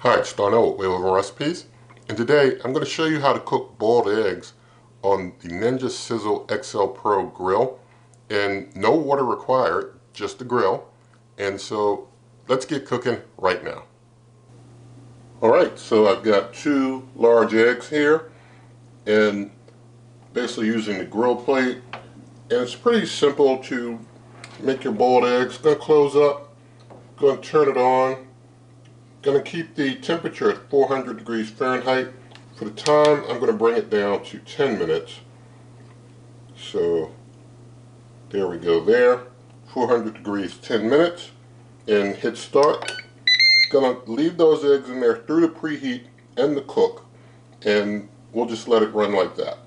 Hi, it's Darnell with Wave Over Recipes, and today I'm going to show you how to cook boiled eggs on the Ninja Sizzle XL Pro grill, and no water required, just the grill. And so let's get cooking right now. Alright, so I've got 2 large eggs here, and basically using the grill plate, and it's pretty simple to make your boiled eggs. Going to close up, going to turn it on. Going to keep the temperature at 400 degrees Fahrenheit. For the time, I'm going to bring it down to 10 minutes. So there we go there. 400 degrees, 10 minutes. And hit start. Going to leave those eggs in there through the preheat and the cook. And we'll just let it run like that.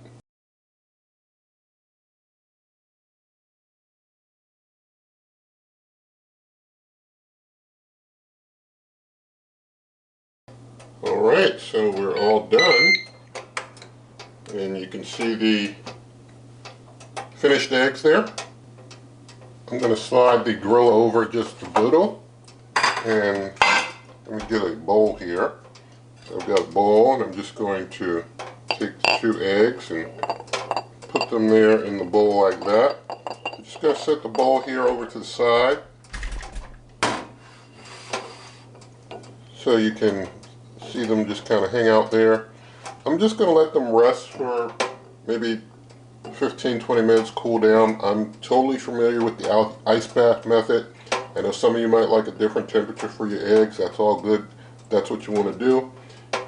Alright, so we're all done. And you can see the finished eggs there. I'm going to slide the grill over just a little. And let me get a bowl here. So I've got a bowl, and I'm just going to take the 2 eggs and put them there in the bowl like that. I'm just going to set the bowl here over to the side so you can see them just kind of hang out there. I'm just going to let them rest for maybe 15-20 minutes, cool down. I'm totally familiar with the ice bath method. I know some of you might like a different temperature for your eggs. That's all good. That's what you want to do.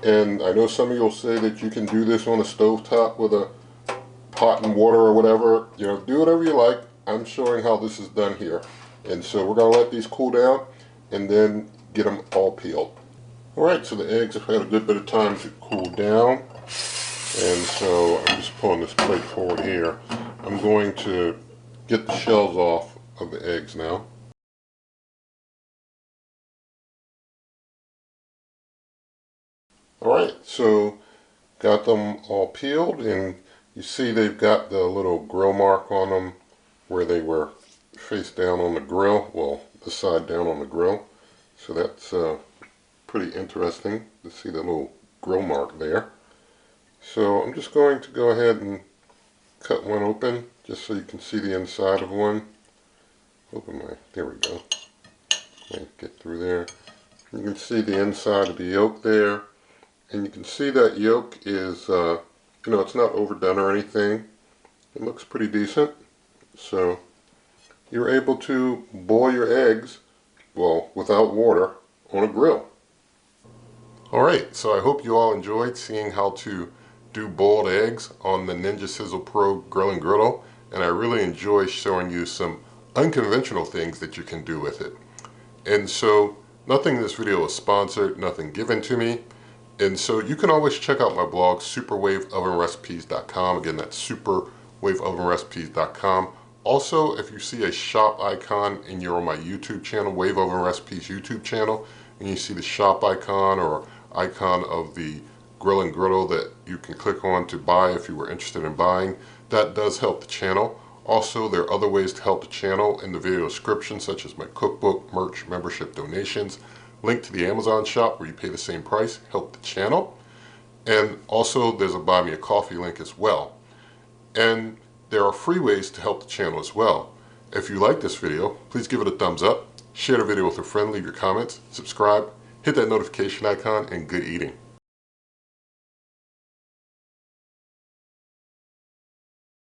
And I know some of you will say that you can do this on a stovetop with a pot and water or whatever. You know, do whatever you like. I'm showing how this is done here. And so we're going to let these cool down and then get them all peeled. Alright, so the eggs have had a good bit of time to cool down, and so I'm just pulling this plate forward here. I'm going to get the shells off of the eggs now. Alright, so got them all peeled, and you see they've got the little grill mark on them where they were face down on the grill, well, the side down on the grill. So that's pretty interesting to see the little grill mark there. So I'm just going to go ahead and cut one open just so you can see the inside of one. There we go. Get through there. You can see the inside of the yolk there, and you can see that yolk is, you know, it's not overdone or anything. It looks pretty decent. So you're able to boil your eggs, well, without water on a grill. Alright, so I hope you all enjoyed seeing how to do boiled eggs on the Ninja Sizzle Pro Grill and Griddle, and I really enjoy showing you some unconventional things that you can do with it. And so, nothing in this video is sponsored, nothing given to me, and so you can always check out my blog, superwaveovenrecipes.com. Again, that's superwaveovenrecipes.com. Also, if you see a shop icon and you're on my YouTube channel, Wave Oven Recipes YouTube channel, and you see the shop icon or icon of the grill and griddle that you can click on to buy if you were interested in buying, that does help the channel. Also, there are other ways to help the channel in the video description, such as my cookbook, merch, membership, donations, link to the Amazon shop where you pay the same price, help the channel, and also there's a buy me a coffee link as well. And there are free ways to help the channel as well. If you like this video, please give it a thumbs up, share the video with a friend, leave your comments, subscribe, hit that notification icon, and good eating.